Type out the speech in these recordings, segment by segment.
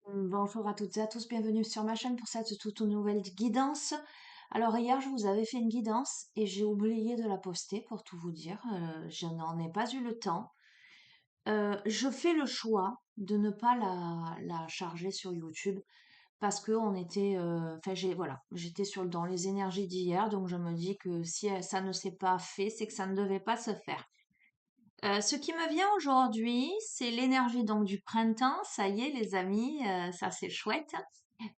Bonjour à toutes et à tous, bienvenue sur ma chaîne pour cette toute nouvelle guidance. Alors hier, je vous avais fait une guidance et j'ai oublié de la poster pour tout vous dire. Je n'en ai pas eu le temps. Je fais le choix de ne pas la charger sur YouTube parce que on était, enfin voilà, j'étais dans les énergies d'hier, donc je me dis que si ça ne s'est pas fait, c'est que ça ne devait pas se faire. Ce qui me vient aujourd'hui, c'est l'énergie donc du printemps. Ça y est, les amis, ça c'est chouette.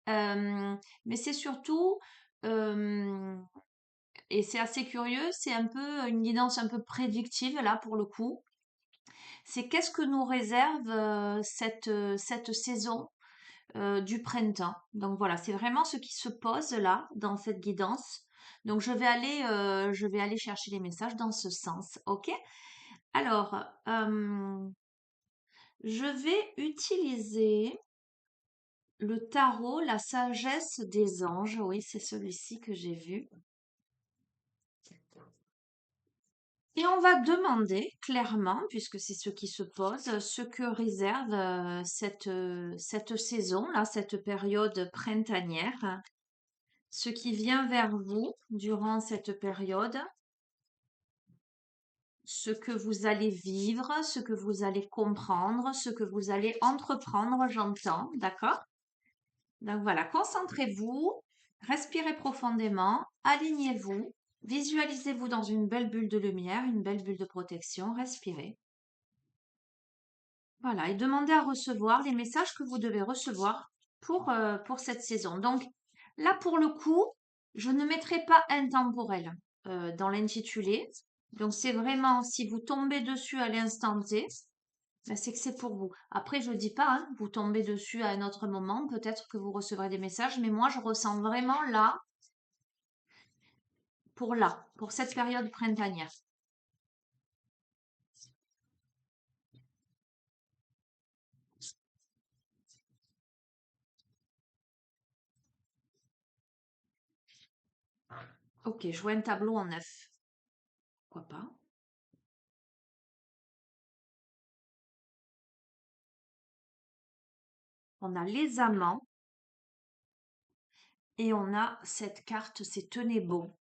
Mais c'est surtout, hem et c'est assez curieux, c'est un peu une guidance un peu prédictive là pour le coup. C'est qu'est-ce que nous réserve, cette saison, du printemps? Donc voilà, c'est vraiment ce qui se pose là dans cette guidance. Donc je vais aller chercher les messages dans ce sens, OK? Alors, je vais utiliser le tarot, la sagesse des anges. Oui, c'est celui-ci que j'ai vu. Et on va demander clairement, puisque c'est ce qui se pose, ce que réserve cette saison-là, cette période printanière, ce qui vient vers vous durant cette période, ce que vous allez vivre, ce que vous allez comprendre, ce que vous allez entreprendre, j'entends, d'accord? Donc voilà, concentrez-vous, respirez profondément, alignez-vous, visualisez-vous dans une belle bulle de lumière, une belle bulle de protection, respirez. Voilà, et demandez à recevoir les messages que vous devez recevoir pour cette saison. Donc là, pour le coup, je ne mettrai pas intemporel dans l'intitulé. Donc c'est vraiment, si vous tombez dessus à l'instant T, ben, c'est que c'est pour vous. Après, je dis pas, hein, vous tombez dessus à un autre moment, peut-être que vous recevrez des messages, mais moi, je ressens vraiment là, pour cette période printanière. Ok, je vois un tableau en neuf. Pourquoi pas? On a les amants et on a cette carte, c'est tenez bon.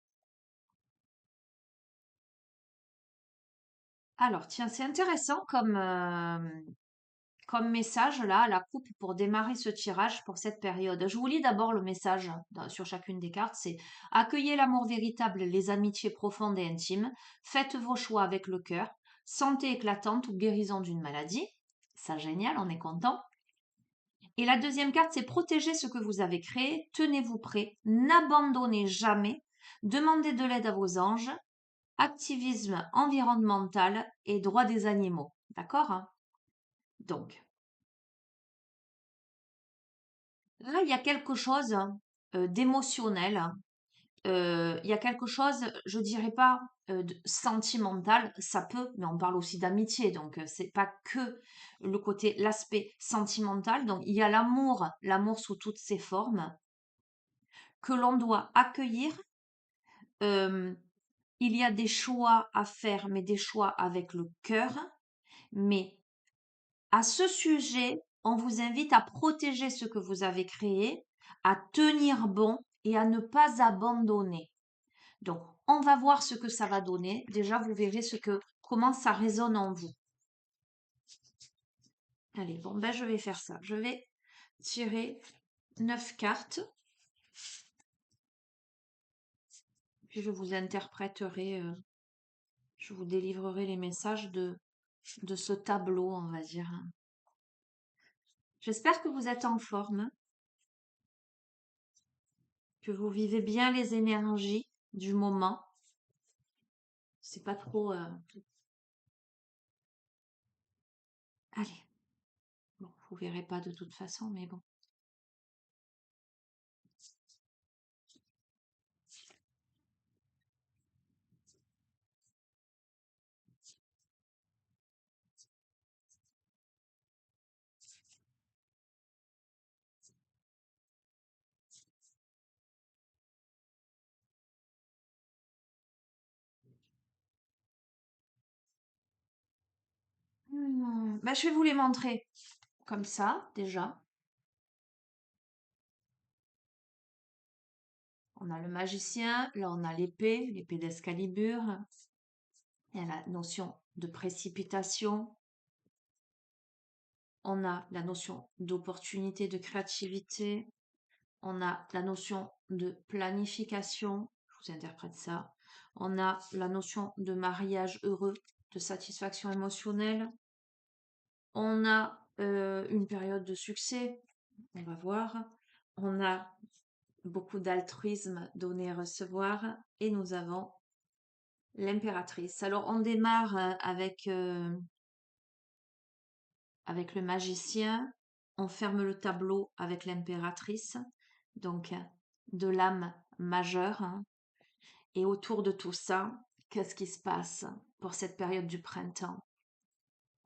Alors, tiens, c'est intéressant comme message là à la coupe pour démarrer ce tirage pour cette période. Je vous lis d'abord le message sur chacune des cartes. C'est accueillez l'amour véritable, les amitiés profondes et intimes. Faites vos choix avec le cœur. Santé éclatante ou guérison d'une maladie. Ça, génial, on est content. Et la deuxième carte, c'est protéger ce que vous avez créé. Tenez-vous prêt. N'abandonnez jamais. Demandez de l'aide à vos anges. Activisme environnemental et droits des animaux. D'accord, hein? Donc, là, il y a quelque chose d'émotionnel, hein. Il y a quelque chose, je dirais pas de sentimental, ça peut, mais on parle aussi d'amitié, donc c'est pas que le côté, l'aspect sentimental. Donc il y a l'amour, l'amour sous toutes ses formes que l'on doit accueillir. Euh, il y a des choix à faire, mais des choix avec le cœur. Mais à ce sujet, on vous invite à protéger ce que vous avez créé, à tenir bon et à ne pas abandonner. Donc, on va voir ce que ça va donner. Déjà, vous verrez comment ça résonne en vous. Allez, bon, ben, je vais faire ça. Je vais tirer 9 cartes, puis je vous interpréterai, je vous délivrerai les messages de ce tableau, on va dire. J'espère que vous êtes en forme, que vous vivez bien les énergies du moment. C'est pas trop. Allez, bon, vous verrez pas de toute façon, mais bon. Ben, je vais vous les montrer comme ça, déjà. On a le magicien, là on a l'épée d'Excalibur. Il y a la notion de précipitation. On a la notion d'opportunité, de créativité. On a la notion de planification. Je vous interprète ça. On a la notion de mariage heureux, de satisfaction émotionnelle. On a une période de succès. On va voir. On a beaucoup d'altruisme, donner et recevoir. Et nous avons l'impératrice. Alors, on démarre avec le magicien. On ferme le tableau avec l'impératrice. Donc, de l'âme majeure. Hein. Et autour de tout ça, qu'est-ce qui se passe pour cette période du printemps?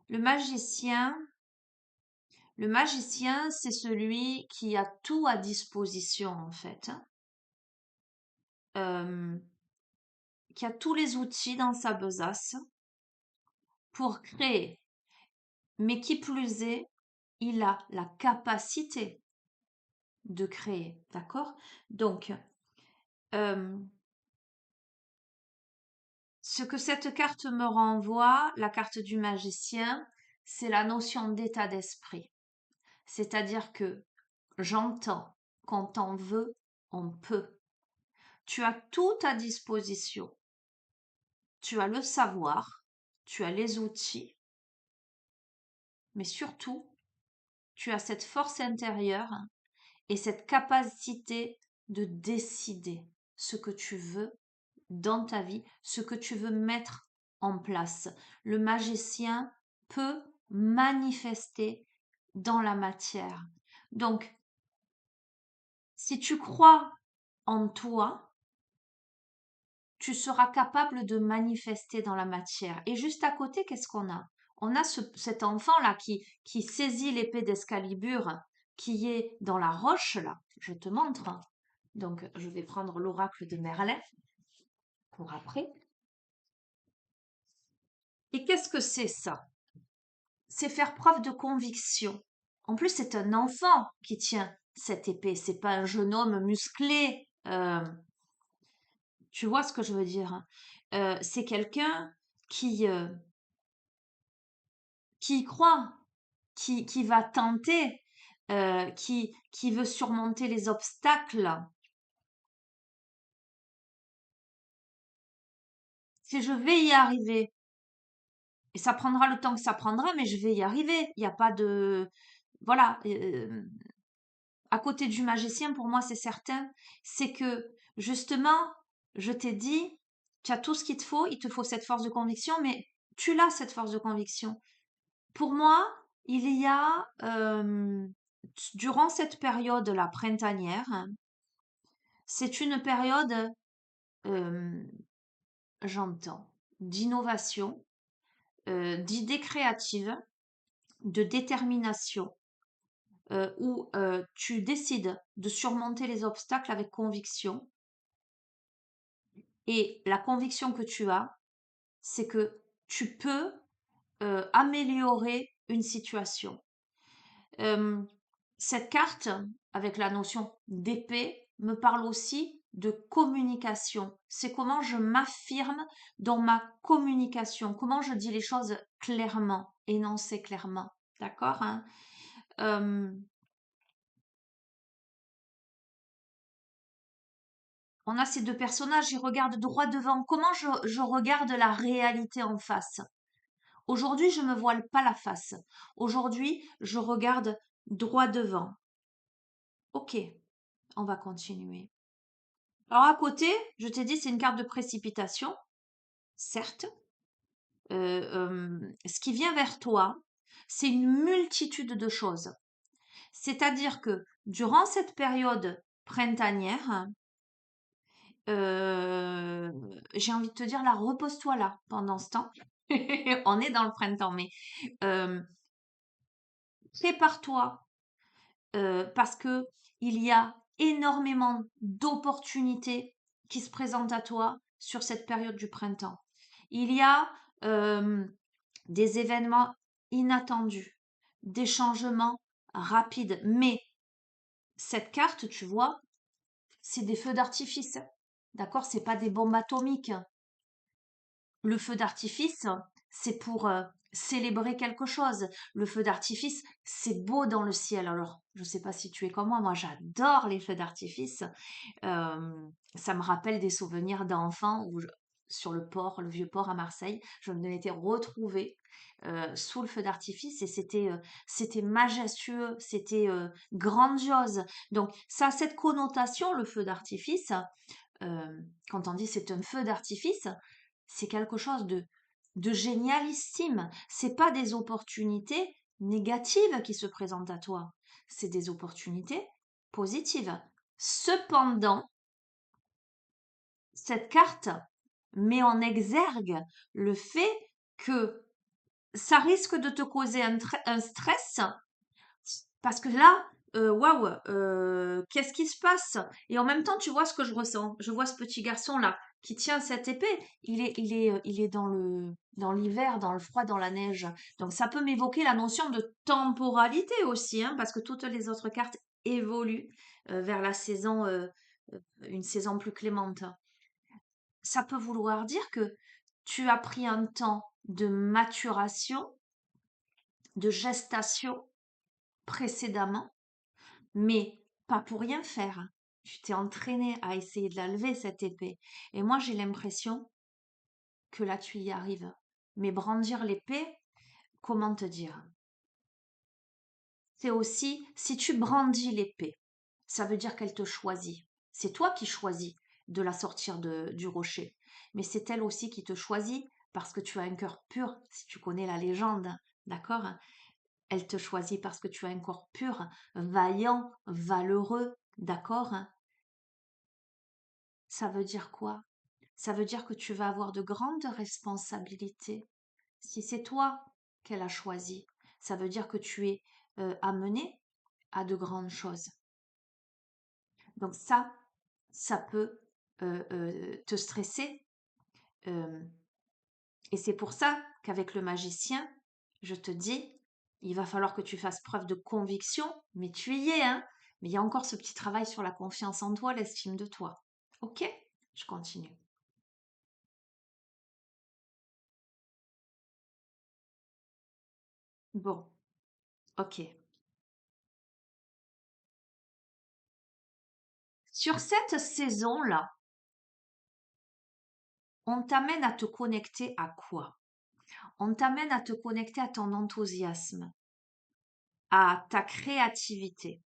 Le magicien, le magicien, c'est celui qui a tout à disposition, en fait. Hein. Qui a tous les outils dans sa besace pour créer. Mais qui plus est, il a la capacité de créer, d'accord? Donc, ce que cette carte me renvoie, la carte du magicien, c'est la notion d'état d'esprit. C'est-à-dire que j'entends, quand on veut, on peut. Tu as tout à disposition. Tu as le savoir, tu as les outils, mais surtout, tu as cette force intérieure et cette capacité de décider ce que tu veux dans ta vie, ce que tu veux mettre en place. Le magicien peut manifester dans la matière. Donc, si tu crois en toi, tu seras capable de manifester dans la matière. Et juste à côté, qu'est-ce qu'on a? On a cet enfant-là qui saisit l'épée d'Excalibur, qui est dans la roche, là. Je te montre. Donc, je vais prendre l'oracle de Merlin pour après. Et qu'est-ce que c'est ça? C'est faire preuve de conviction. En plus, c'est un enfant qui tient cette épée. C'est pas un jeune homme musclé. Tu vois ce que je veux dire? Hein. C'est quelqu'un qui, euh, qui y croit, qui va tenter, qui veut surmonter les obstacles. Si je vais y arriver, et ça prendra le temps que ça prendra, mais je vais y arriver. Il n'y a pas de... Voilà. À côté du magicien, pour moi, c'est certain, c'est que justement, je t'ai dit, tu as tout ce qu'il te faut cette force de conviction, mais tu l'as cette force de conviction. Pour moi, il y a, durant cette période-là printanière, hein, c'est une période, euh, j'entends, d'innovation, d'idées créatives, de détermination, où tu décides de surmonter les obstacles avec conviction. Et la conviction que tu as, c'est que tu peux améliorer une situation. Cette carte, avec la notion d'épée, me parle aussi de communication. C'est comment je m'affirme dans ma communication, comment je dis les choses clairement, énoncées clairement. D'accord, hein? On a ces deux personnages, ils regardent droit devant. Comment je regarde la réalité en face? Aujourd'hui, je ne me voile pas la face. Aujourd'hui, je regarde droit devant. Ok, on va continuer. Alors à côté, je t'ai dit, c'est une carte de précipitation, certes. Ce qui vient vers toi, c'est une multitude de choses. C'est-à-dire que durant cette période printanière, j'ai envie de te dire, là, repose-toi là pendant ce temps. On est dans le printemps, mais euh, prépare-toi parce que il y a énormément d'opportunités qui se présentent à toi sur cette période du printemps. Il y a des événements inattendus, des changements rapides, mais cette carte, tu vois, c'est des feux d'artifice. D'accord? C'est pas des bombes atomiques. Le feu d'artifice, c'est pour célébrer quelque chose. Le feu d'artifice, c'est beau dans le ciel. Alors, je ne sais pas si tu es comme moi j'adore les feux d'artifice. Ça me rappelle des souvenirs d'enfants sur le port, le vieux port à Marseille, je m'étais retrouvée sous le feu d'artifice et c'était majestueux, c'était grandiose. Donc, ça a cette connotation, le feu d'artifice. Quand on dit c'est un feu d'artifice, c'est quelque chose de génialissime. C'est pas des opportunités négatives qui se présentent à toi, c'est des opportunités positives. Cependant, cette carte met en exergue le fait que ça risque de te causer un stress parce que là, waouh, qu'est-ce qui se passe? Et en même temps, tu vois ce que je ressens. Je vois ce petit garçon-là qui tient cette épée. Il est dans l'hiver, dans le froid, dans la neige. Donc ça peut m'évoquer la notion de temporalité aussi, hein, parce que toutes les autres cartes évoluent vers la saison, une saison plus clémente. Ça peut vouloir dire que tu as pris un temps de maturation, de gestation précédemment, mais pas pour rien faire. Tu t'es entraîné à essayer de la lever, cette épée. Et moi, j'ai l'impression que là, tu y arrives. Mais brandir l'épée, comment te dire? C'est aussi, si tu brandis l'épée, ça veut dire qu'elle te choisit. C'est toi qui choisis de la sortir du rocher. Mais c'est elle aussi qui te choisit parce que tu as un cœur pur, si tu connais la légende, d'accord? Elle te choisit parce que tu as un corps pur, vaillant, valeureux, d'accord? Ça veut dire quoi? Ça veut dire que tu vas avoir de grandes responsabilités. Si c'est toi qu'elle a choisi, ça veut dire que tu es amené à de grandes choses. Donc ça peut te stresser. euh, et c'est pour ça qu'avec le magicien, je te dis, il va falloir que tu fasses preuve de conviction, mais tu y es, hein. Mais il y a encore ce petit travail sur la confiance en toi, l'estime de toi. Ok? Je continue. Bon, ok. Sur cette saison-là, on t'amène à te connecter à quoi? On t'amène à te connecter à ton enthousiasme, à ta créativité.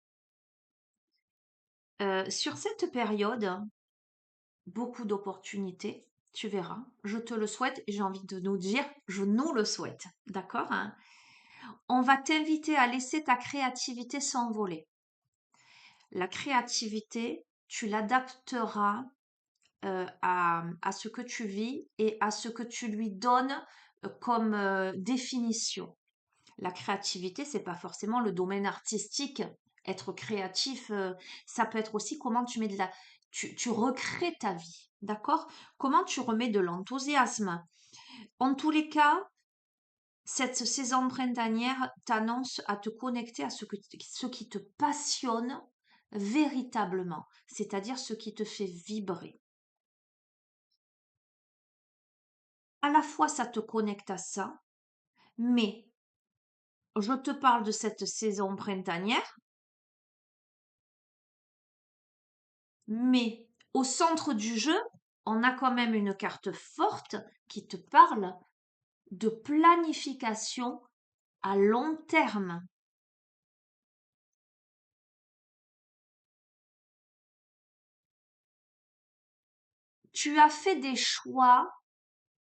Sur cette période, beaucoup d'opportunités, tu verras. Je te le souhaite et j'ai envie de nous dire, je nous le souhaite. D'accord, hein? On va t'inviter à laisser ta créativité s'envoler. La créativité, tu l'adapteras à ce que tu vis et à ce que tu lui donnes comme définition. La créativité, c'est pas forcément le domaine artistique. Être créatif, ça peut être aussi comment tu mets tu recrées ta vie, d'accord? Comment tu remets de l'enthousiasme. En tous les cas, cette saison printanière t'annonce à te connecter à ce qui te passionne véritablement, c'est-à-dire ce qui te fait vibrer. À la fois, ça te connecte à ça, mais je te parle de cette saison printanière, mais au centre du jeu, on a quand même une carte forte qui te parle de planification à long terme. Tu as fait des choix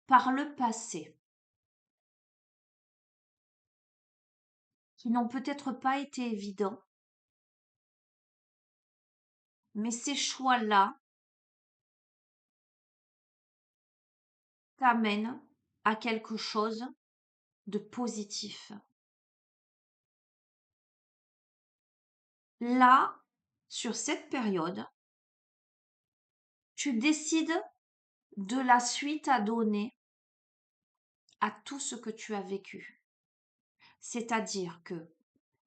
par le passé qui n'ont peut-être pas été évidents, mais ces choix-là t'amènent à quelque chose de positif. Là, sur cette période, tu décides de la suite à donner à tout ce que tu as vécu. C'est-à-dire que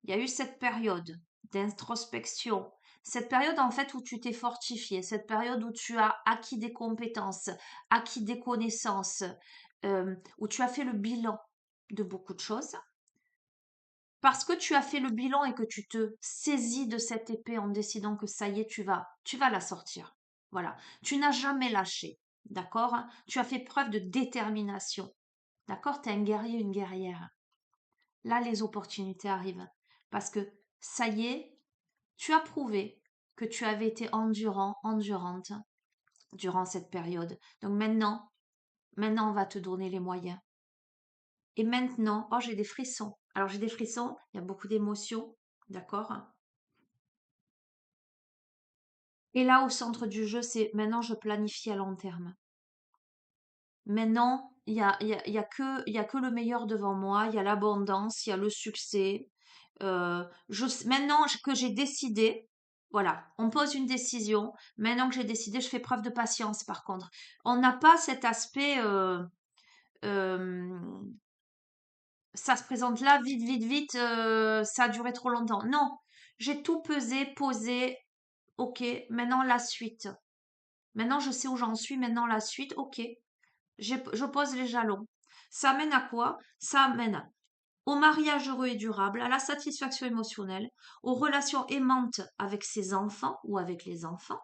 il y a eu cette période d'introspection, Cette période, en fait, où tu t'es fortifié, cette période où tu as acquis des compétences, acquis des connaissances, où tu as fait le bilan de beaucoup de choses, parce que tu as fait le bilan et que tu te saisis de cette épée en décidant que ça y est, tu vas la sortir. Voilà. Tu n'as jamais lâché. D'accord? Tu as fait preuve de détermination. D'accord? Tu es un guerrier, une guerrière. Là, les opportunités arrivent. Parce que ça y est, tu as prouvé que tu avais été endurant, endurante durant cette période. Donc maintenant, on va te donner les moyens. Et maintenant, oh, j'ai des frissons. Alors, j'ai des frissons, il y a beaucoup d'émotions, d'accord? Et là, au centre du jeu, c'est maintenant, je planifie à long terme. Maintenant, il y a que le meilleur devant moi, il y a l'abondance, il y a le succès. Maintenant que j'ai décidé, voilà, on pose une décision. Maintenant que j'ai décidé, je fais preuve de patience par contre. On n'a pas cet aspect, euh, ça se présente là, vite, vite, vite, ça a duré trop longtemps. Non, j'ai tout pesé, posé. Ok, maintenant la suite. Maintenant, je sais où j'en suis. Maintenant, la suite. Ok, je pose les jalons. Ça mène à quoi? Ça amène au mariage heureux et durable, à la satisfaction émotionnelle, aux relations aimantes avec ses enfants ou avec les enfants,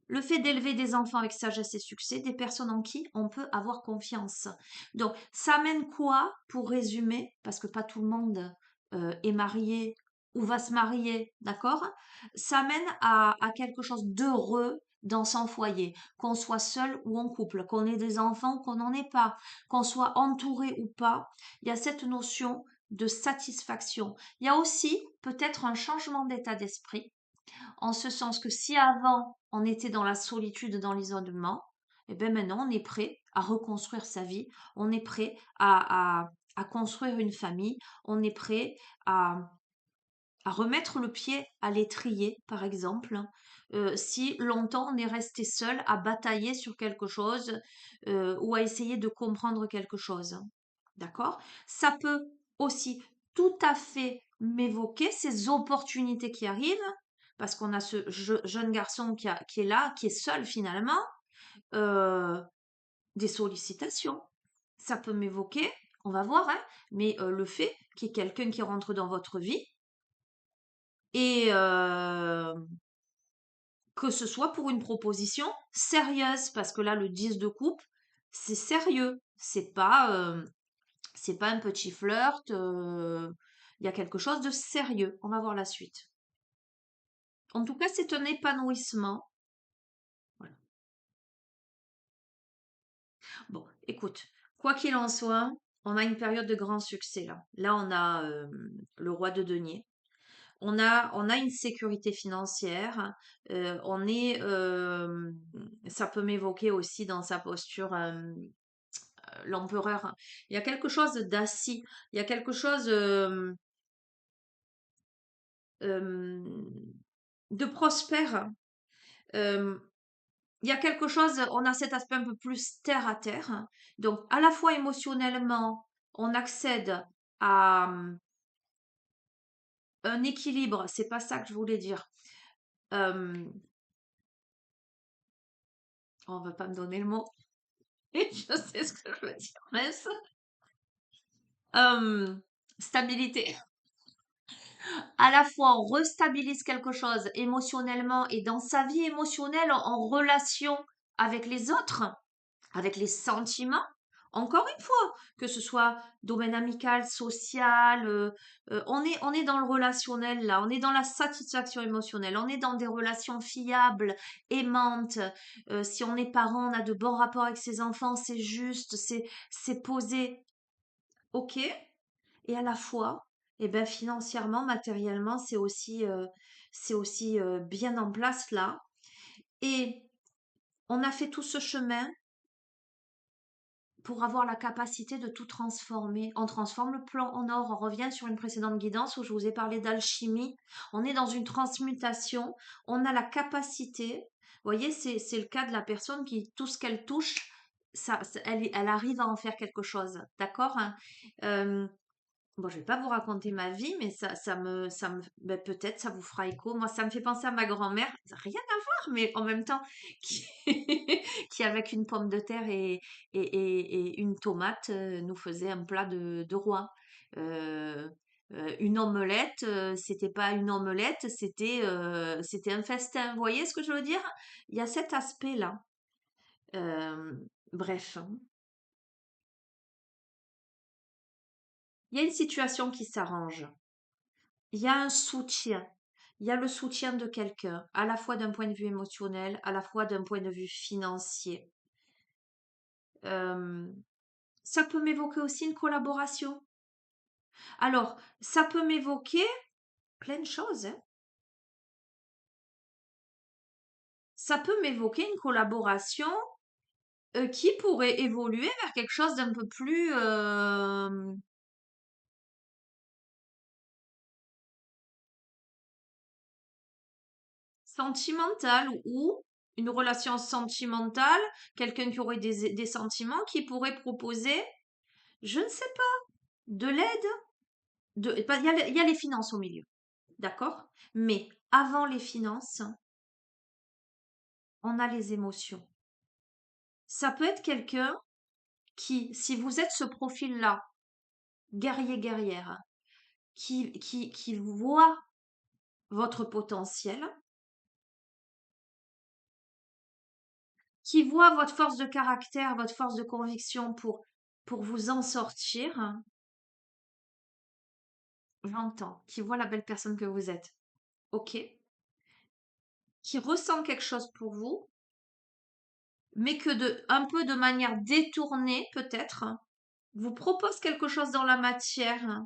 le fait d'élever des enfants avec sagesse et succès, des personnes en qui on peut avoir confiance. Donc, ça amène quoi, pour résumer, parce que pas tout le monde est marié ou va se marier, d'accord? Ça amène à quelque chose d'heureux dans son foyer, qu'on soit seul ou en couple, qu'on ait des enfants ou qu'on n'en ait pas, qu'on soit entouré ou pas. Il y a cette notion de satisfaction. Il y a aussi peut-être un changement d'état d'esprit en ce sens que si avant on était dans la solitude, dans l'isolement, et bien maintenant on est prêt à reconstruire sa vie, on est prêt à construire une famille, on est prêt à, à remettre le pied à l'étrier, par exemple. Si longtemps on est resté seul à batailler sur quelque chose ou à essayer de comprendre quelque chose. D'accord? Ça peut aussi tout à fait m'évoquer ces opportunités qui arrivent, parce qu'on a ce jeune garçon qui est là, qui est seul finalement, euh, des sollicitations. Ça peut m'évoquer, on va voir, hein, mais le fait qu'il y ait quelqu'un qui rentre dans votre vie et que ce soit pour une proposition sérieuse, parce que là, le 10 de coupe, c'est sérieux. C'est pas un petit flirt. Il y a quelque chose de sérieux. On va voir la suite. En tout cas, c'est un épanouissement. Voilà. Bon, écoute, quoi qu'il en soit, on a une période de grand succès là. Là, on a le roi de denier. On a une sécurité financière. Ça peut m'évoquer aussi dans sa posture l'empereur. Il y a quelque chose d'assis. Il y a quelque chose euh, de prospère. Euh, il y a quelque chose, on a cet aspect un peu plus terre à terre. Donc, à la fois émotionnellement, on accède à un équilibre. C'est pas ça que je voulais dire. Euh, on va pas me donner le mot. Et je sais ce que je veux dire. Mince. Euh, Stabilité. À la fois, on restabilise quelque chose émotionnellement et dans sa vie émotionnelle, en relation avec les autres, avec les sentiments. Encore une fois, que ce soit domaine amical, social, on est dans le relationnel là, on est dans la satisfaction émotionnelle, on est dans des relations fiables, aimantes. Si on est parent, on a de bons rapports avec ses enfants, c'est juste, c'est posé, ok. Et à la fois, eh ben, financièrement, matériellement, c'est aussi bien en place là. Et on a fait tout ce chemin pour avoir la capacité de tout transformer. On transforme le plan en or. On revient sur une précédente guidance où je vous ai parlé d'alchimie. On est dans une transmutation. On a la capacité. Vous voyez, c'est le cas de la personne qui, tout ce qu'elle touche, elle arrive à en faire quelque chose. D'accord, hein. Bon, je vais pas vous raconter ma vie, mais ben, peut-être ça vous fera écho. Moi, ça me fait penser à ma grand-mère. Ça n'a rien à voir, mais en même temps, qui, qui avec une pomme de terre et une tomate, nous faisait un plat de roi. Euh, une omelette, c'était pas une omelette, c'était un festin. Vous voyez ce que je veux dire? Il y a cet aspect-là. Euh, bref, il y a une situation qui s'arrange. Il y a un soutien. Il y a le soutien de quelqu'un, à la fois d'un point de vue émotionnel, à la fois d'un point de vue financier. Euh, Ça peut m'évoquer aussi une collaboration. Alors, ça peut m'évoquer plein de choses, hein. Ça peut m'évoquer une collaboration qui pourrait évoluer vers quelque chose d'un peu plus sentimental ou une relation sentimentale, quelqu'un qui aurait des sentiments, qui pourrait proposer, je ne sais pas, de l'aide. Il y a les finances au milieu, d'accord? Mais avant les finances, on a les émotions. Ça peut être quelqu'un qui, si vous êtes ce profil-là, guerrier-guerrière, qui voit votre potentiel, qui voit votre force de caractère, votre force de conviction pour vous en sortir, j'entends, qui voit la belle personne que vous êtes, ok, qui ressent quelque chose pour vous, mais que un peu de manière détournée peut-être, vous propose quelque chose dans la matière,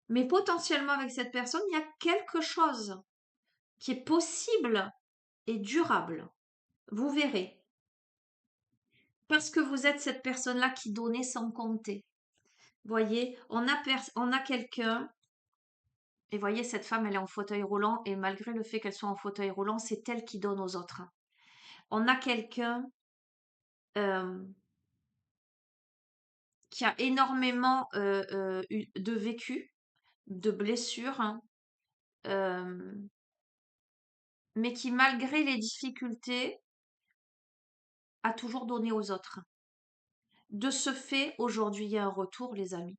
mais potentiellement avec cette personne, il y a quelque chose qui est possible et durable. Vous verrez. Parce que vous êtes cette personne-là qui donnait sans compter. Voyez, on a quelqu'un, et voyez, cette femme, elle est en fauteuil roulant, et malgré le fait qu'elle soit en fauteuil roulant, c'est elle qui donne aux autres. On a quelqu'un euh, qui a énormément de vécu, de blessures, hein, euh, mais qui, malgré les difficultés, a toujours donné aux autres. De ce fait, aujourd'hui, il y a un retour, les amis.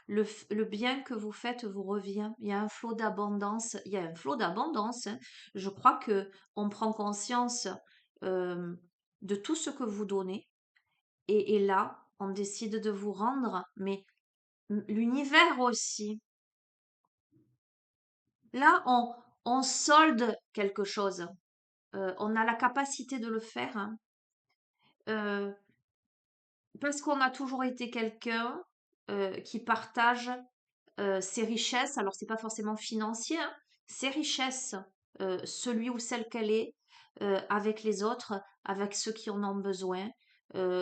Le bien que vous faites vous revient. Il y a un flot d'abondance. Il y a un flot d'abondance, hein. Je crois que on prend conscience euh, de tout ce que vous donnez. Et là, on décide de vous rendre. Mais l'univers aussi. Là, on solde quelque chose. On a la capacité de le faire, hein. Euh, Parce qu'on a toujours été quelqu'un qui partage ses richesses, alors c'est pas forcément financier, hein, ses richesses, celui ou celle qu'elle est, avec les autres, avec ceux qui en ont besoin,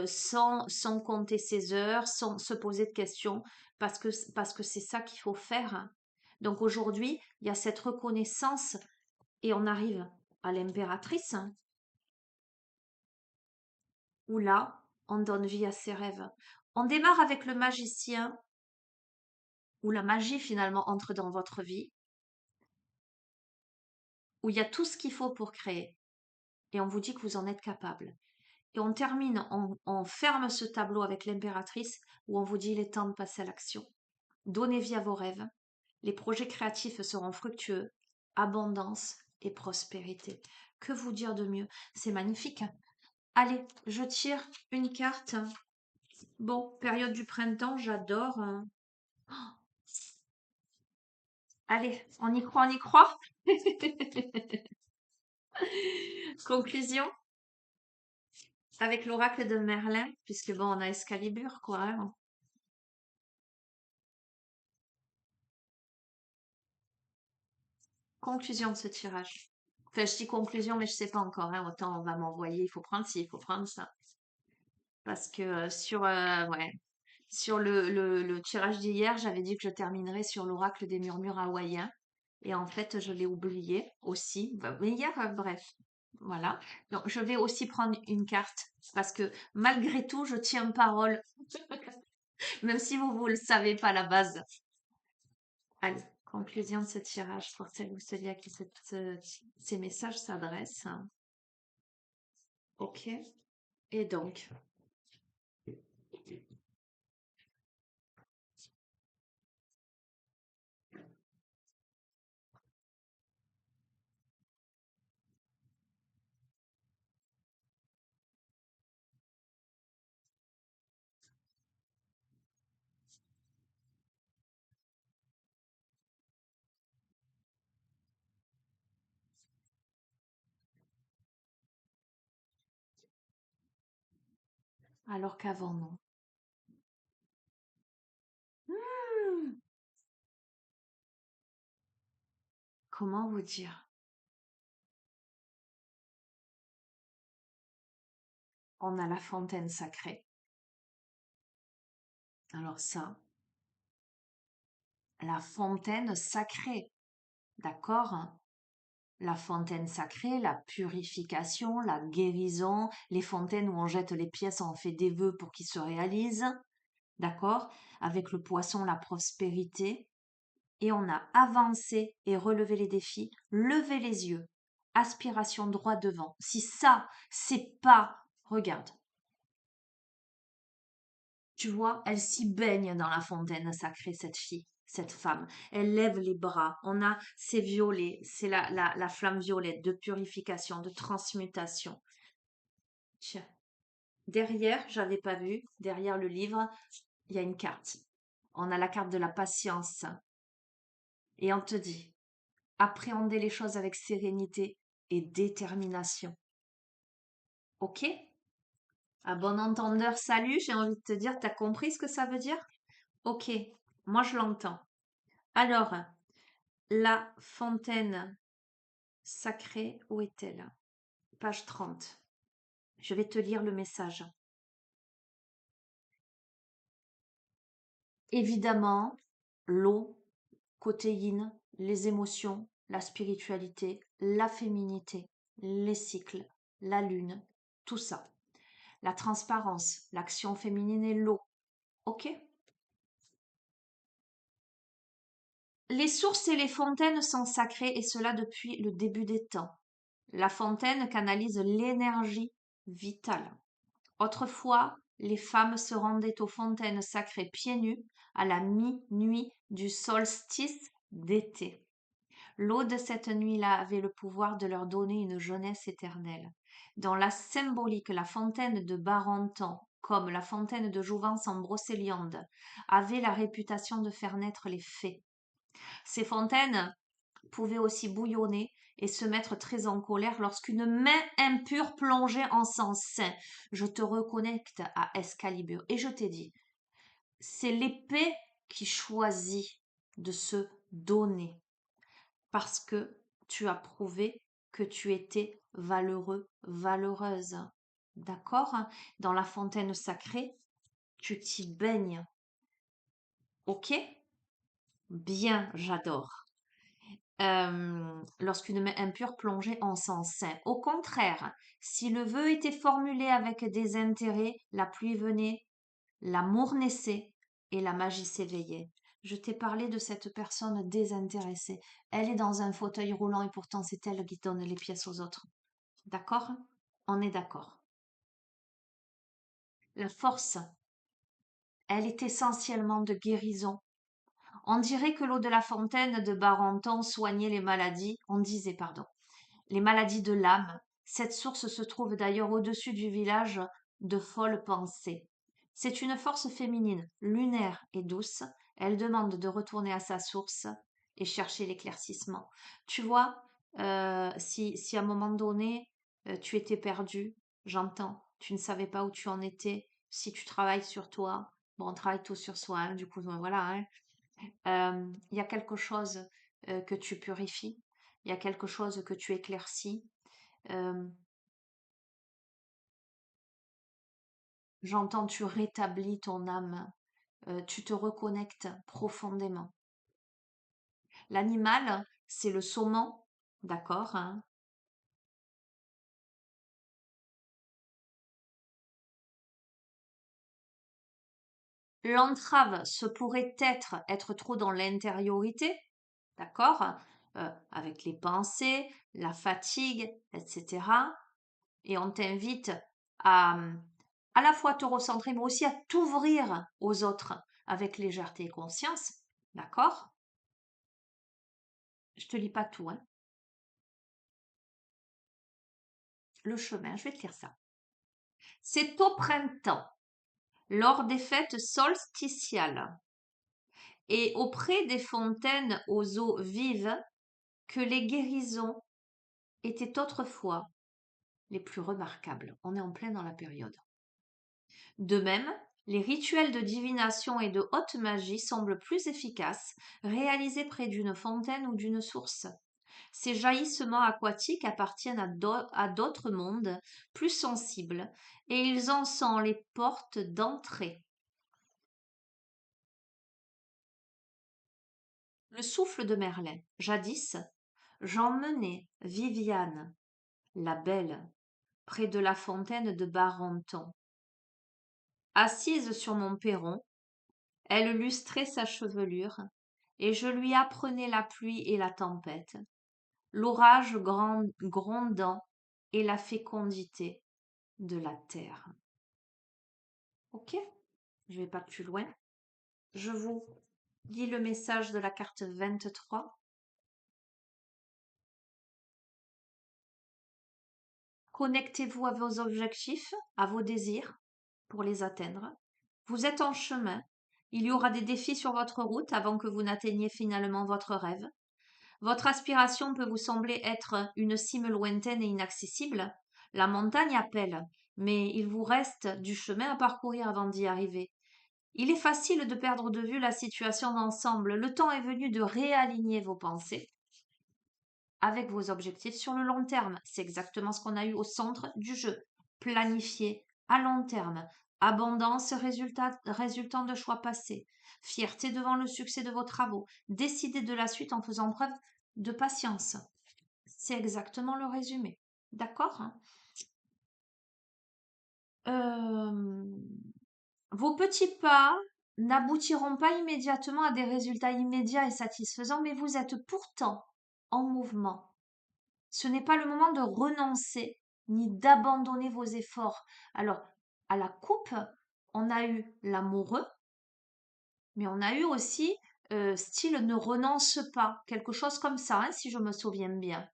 sans compter ses heures, sans se poser de questions, parce que c'est ça qu'il faut faire, hein. Donc aujourd'hui, il y a cette reconnaissance et on arrive à l'impératrice, hein, où là, on donne vie à ses rêves. On démarre avec le magicien, où la magie finalement entre dans votre vie, où il y a tout ce qu'il faut pour créer. Et on vous dit que vous en êtes capable. Et on termine, on ferme ce tableau avec l'impératrice, où on vous dit il est temps de passer à l'action. Donnez vie à vos rêves. Les projets créatifs seront fructueux, abondance et prospérité. Que vous dire de mieux? C'est magnifique. Allez, je tire une carte. Bon, période du printemps, j'adore, hein. Allez, on y croit, on y croit. Conclusion avec l'oracle de Merlin, puisque bon, on a Excalibur, quoi, hein. Conclusion de ce tirage. Enfin, je dis conclusion, mais je sais pas encore, hein. Autant on va m'envoyer, il faut prendre ci, il faut prendre ça. Parce que ouais, sur le tirage d'hier, j'avais dit que je terminerais sur l'oracle des murmures hawaïens. Et en fait, je l'ai oublié aussi. Mais hier, bref, voilà. Donc, je vais aussi prendre une carte parce que malgré tout, je tiens parole. Même si vous ne le savez pas à la base. Allez, conclusion de ce tirage pour celle ou celui à qui ces messages s'adressent. Ok. Et donc, alors qu'avant, non. Hmm, comment vous dire? On a la fontaine sacrée. Alors ça, la fontaine sacrée, d'accord? La fontaine sacrée, la purification, la guérison, les fontaines où on jette les pièces, on fait des vœux pour qu'ils se réalisent, d'accord? Avec le poisson, la prospérité. Et on a avancé et relevé les défis, levé les yeux, aspiration droit devant. Si ça, c'est pas, regarde, tu vois, elle s'y baigne dans la fontaine sacrée, cette fille, cette femme. Elle lève les bras. On a ces violets, c'est la flamme violette de purification, de transmutation. Tiens, derrière, j'avais pas vu, derrière le livre, il y a une carte. On a la carte de la patience. Et on te dit, appréhender les choses avec sérénité et détermination. Ok? À bon entendeur, salut, j'ai envie de te dire, t'as compris ce que ça veut dire? Ok, moi je l'entends. Alors, la fontaine sacrée, où est-elle? Page 30. Je vais te lire le message. Évidemment, l'eau, côté yin, les émotions, la spiritualité, la féminité, les cycles, la lune, tout ça. La transparence, l'action féminine et l'eau. Ok? Les sources et les fontaines sont sacrées et cela depuis le début des temps. La fontaine canalise l'énergie vitale. Autrefois, les femmes se rendaient aux fontaines sacrées pieds nus à la minuit du solstice d'été. L'eau de cette nuit-là avait le pouvoir de leur donner une jeunesse éternelle. Dans la symbolique, la fontaine de Barenton, comme la fontaine de Jouvence en Brocéliande, avait la réputation de faire naître les fées. Ces fontaines pouvaient aussi bouillonner et se mettre très en colère lorsqu'une main impure plongeait en sang saint. Je te reconnecte à Excalibur et je t'ai dit, c'est l'épée qui choisit de se donner parce que tu as prouvé que tu étais valeureux, valeureuse. D'accord? Dans la fontaine sacrée, tu t'y baignes. Ok? Bien, j'adore. Lorsqu'une main impure plongeait en sang saint. Au contraire, si le vœu était formulé avec des intérêts, la pluie venait, l'amour naissait et la magie s'éveillait. Je t'ai parlé de cette personne désintéressée. Elle est dans un fauteuil roulant et pourtant c'est elle qui donne les pièces aux autres. D'accord? On est d'accord. La force, elle est essentiellement de guérison. On dirait que l'eau de la fontaine de Barenton soignait les maladies, on disait, pardon, les maladies de l'âme. Cette source se trouve d'ailleurs au-dessus du village de Folles Pensées. C'est une force féminine, lunaire et douce. Elle demande de retourner à sa source et chercher l'éclaircissement. Tu vois, si à un moment donné, tu étais perdu, j'entends, tu ne savais pas où tu en étais, si tu travailles sur toi, bon, on travaille tous sur soi, hein, du coup, voilà, hein, il y a quelque chose que tu purifies, il y a quelque chose que tu éclaircis. Euh, J'entends, tu rétablis ton âme, tu te reconnectes profondément. L'animal, c'est le saumon, d'accord, hein. L'entrave, ce pourrait être trop dans l'intériorité, d'accord? Avec les pensées, la fatigue, etc. Et on t'invite à, à la fois te recentrer, mais aussi à t'ouvrir aux autres avec légèreté et conscience, d'accord? Je te lis pas tout, hein. Le chemin, je vais te lire ça. C'est au printemps, lors des fêtes solsticiales, et auprès des fontaines aux eaux vives, que les guérisons étaient autrefois les plus remarquables. On est en plein dans la période. De même, les rituels de divination et de haute magie semblent plus efficaces réalisés près d'une fontaine ou d'une source. Ces jaillissements aquatiques appartiennent à d'autres mondes plus sensibles et ils en sont les portes d'entrée. Le souffle de Merlin. Jadis, j'emmenais Viviane, la belle, près de la fontaine de Barenton. Assise sur mon perron, elle lustrait sa chevelure, et je lui apprenais la pluie et la tempête, l'orage grondant et la fécondité de la terre. Ok? Je vais pas plus loin. Je vous lis le message de la carte 23. Connectez-vous à vos objectifs, à vos désirs pour les atteindre. Vous êtes en chemin. Il y aura des défis sur votre route avant que vous n'atteigniez finalement votre rêve. Votre aspiration peut vous sembler être une cime lointaine et inaccessible. La montagne appelle, mais il vous reste du chemin à parcourir avant d'y arriver. Il est facile de perdre de vue la situation d'ensemble. Le temps est venu de réaligner vos pensées avec vos objectifs sur le long terme. C'est exactement ce qu'on a eu au centre du jeu. Planifier à long terme. Abondance résultant de choix passés. Fierté devant le succès de vos travaux. Décider de la suite en faisant preuve de patience. C'est exactement le résumé. D'accord? Euh, Vos petits pas n'aboutiront pas immédiatement à des résultats immédiats et satisfaisants, mais vous êtes pourtant en mouvement. Ce n'est pas le moment de renoncer ni d'abandonner vos efforts. Alors, à la coupe, on a eu l'amoureux, mais on a eu aussi style ne renonce pas, quelque chose comme ça, hein, si je me souviens bien.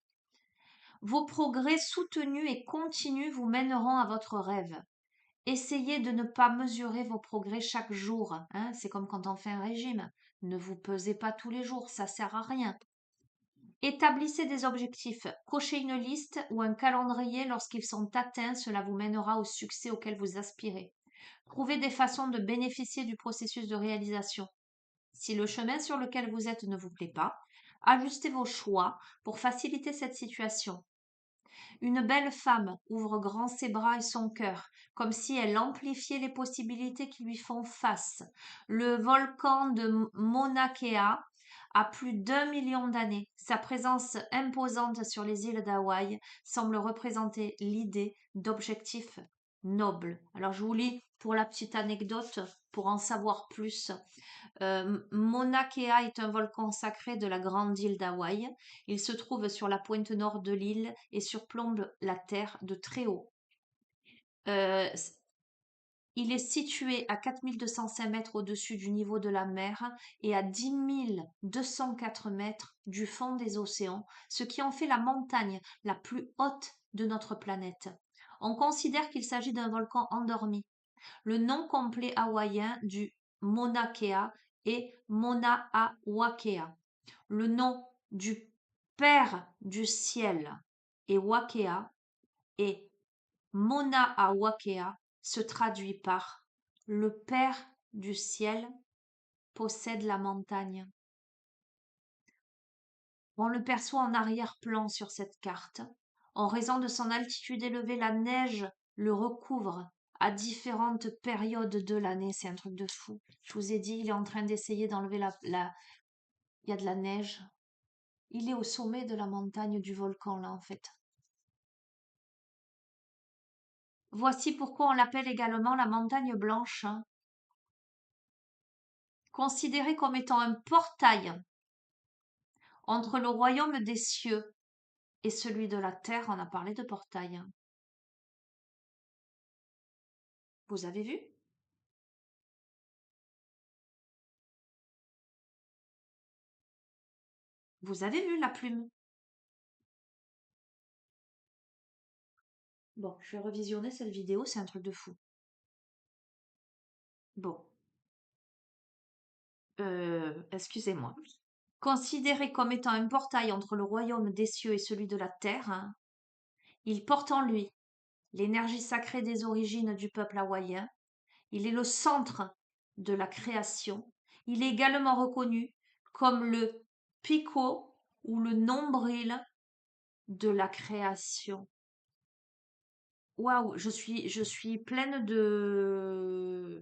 Vos progrès soutenus et continus vous mèneront à votre rêve. Essayez de ne pas mesurer vos progrès chaque jour, hein. C'est comme quand on fait un régime. Ne vous pesez pas tous les jours, ça sert à rien. Établissez des objectifs. Cochez une liste ou un calendrier lorsqu'ils sont atteints, cela vous mènera au succès auquel vous aspirez. Trouvez des façons de bénéficier du processus de réalisation. Si le chemin sur lequel vous êtes ne vous plaît pas, ajustez vos choix pour faciliter cette situation. Une belle femme ouvre grand ses bras et son cœur, comme si elle amplifiait les possibilités qui lui font face. Le volcan de Mauna Kea a plus d'1 million d'années. Sa présence imposante sur les îles d'Hawaï semble représenter l'idée d'objectifs nobles. Alors je vous lis pour la petite anecdote, pour en savoir plus. Mauna Kea est un volcan sacré de la grande île d'Hawaï. Il se trouve sur la pointe nord de l'île et surplombe la terre de très haut. Euh, il est situé à 4205 mètres au-dessus du niveau de la mer et à 10 204 mètres du fond des océans, ce qui en fait la montagne la plus haute de notre planète. On considère qu'il s'agit d'un volcan endormi. Le nom complet hawaïen du Mauna Kea est Mauna Wakea. Le nom du Père du ciel et Wakea et Mauna Wakea se traduit par le Père du ciel possède la montagne. On le perçoit en arrière-plan sur cette carte. En raison de son altitude élevée, la neige le recouvre à différentes périodes de l'année. C'est un truc de fou. Je vous ai dit, il est en train d'essayer d'enlever Il y a de la neige. Il est au sommet de la montagne du volcan, là, en fait. Voici pourquoi on l'appelle également la montagne blanche, hein. considéré comme étant un portail entre le royaume des cieux et celui de la terre. On a parlé de portail. Vous avez vu? Vous avez vu la plume? Bon, je vais revisionner cette vidéo, c'est un truc de fou. Bon, excusez-moi. Considéré comme étant un portail entre le royaume des cieux et celui de la terre, hein, il porte en lui l'énergie sacrée des origines du peuple hawaïen. Il est le centre de la création. Il est également reconnu comme le pico ou le nombril de la création. Waouh, je suis pleine de...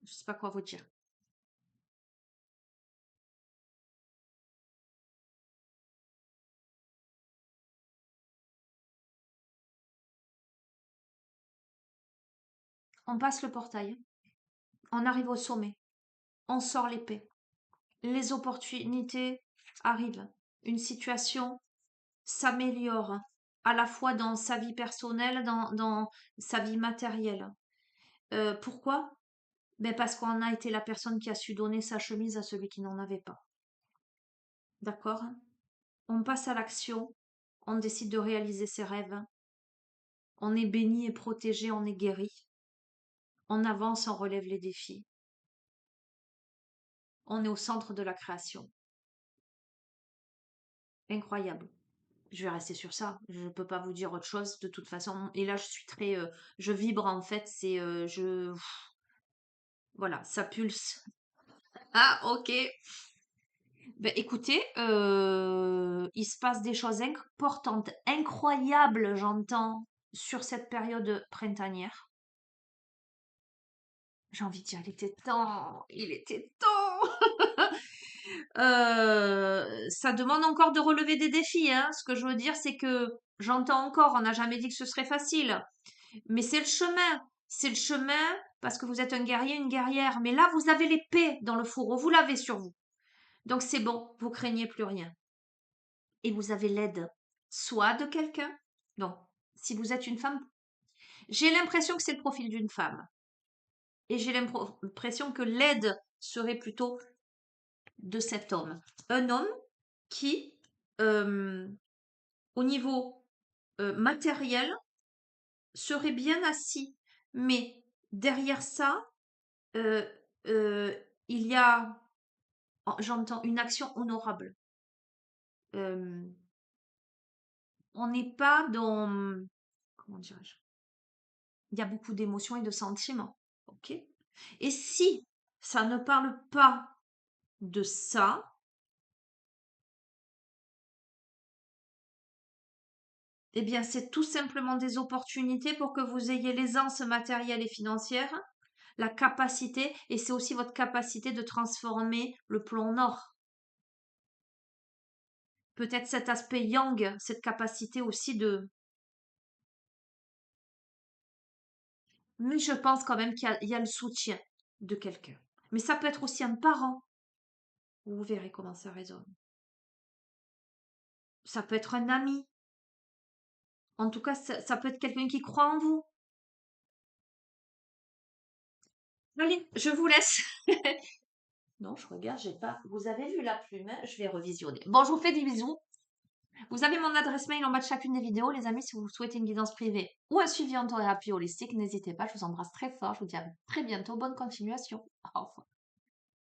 Je sais pas quoi vous dire. On passe le portail, on arrive au sommet, on sort l'épée. Les opportunités arrivent. Une situation s'améliore à la fois dans sa vie personnelle, dans sa vie matérielle. Pourquoi? Ben parce qu'on a été la personne qui a su donner sa chemise à celui qui n'en avait pas. D'accord? On passe à l'action, on décide de réaliser ses rêves, on est béni et protégé, on est guéri, on avance, on relève les défis, on est au centre de la création. Incroyable. Je vais rester sur ça. Je ne peux pas vous dire autre chose de toute façon. Et là, je suis très, je vibre en fait. C'est, voilà, ça pulse. Ah, ok. Ben, écoutez, il se passe des choses importantes, incroyables, j'entends, sur cette période printanière. J'ai envie de dire, il était temps, il était temps. Ça demande encore de relever des défis, hein. Ce que je veux dire, c'est que j'entends encore, on n'a jamais dit que ce serait facile. Mais c'est le chemin. C'est le chemin parce que vous êtes un guerrier, une guerrière. Mais là, vous avez l'épée dans le fourreau. Vous l'avez sur vous. Donc c'est bon. Vous craignez plus rien. Et vous avez l'aide. Soit de quelqu'un. Donc, si vous êtes une femme, j'ai l'impression que c'est le profil d'une femme. Et j'ai l'impression que l'aide serait plutôt de cet homme. Un homme qui, euh, au niveau matériel, serait bien assis. Mais derrière ça, euh, euh, il y a, j'entends, une action honorable. Euh, on n'est pas dans, comment dirais-je, il y a beaucoup d'émotions et de sentiments. Ok? Et si ça ne parle pas de ça, eh bien, c'est tout simplement des opportunités pour que vous ayez l'aisance matérielle et financière, la capacité, et c'est aussi votre capacité de transformer le plomb en or. Peut-être cet aspect yang, cette capacité aussi de... Mais je pense quand même qu'il y a le soutien de quelqu'un. Mais ça peut être aussi un parent. Vous verrez comment ça résonne. Ça peut être un ami. En tout cas, ça peut être quelqu'un qui croit en vous. Allez, je vous laisse. Non, je regarde, j'ai pas. Vous avez vu la plume, hein. Je vais revisionner. Bon, je vous fais des bisous. Vous avez mon adresse mail en bas de chacune des vidéos, les amis. Si vous souhaitez une guidance privée ou un suivi en thérapie holistique, n'hésitez pas. Je vous embrasse très fort. Je vous dis à très bientôt. Bonne continuation. Au revoir.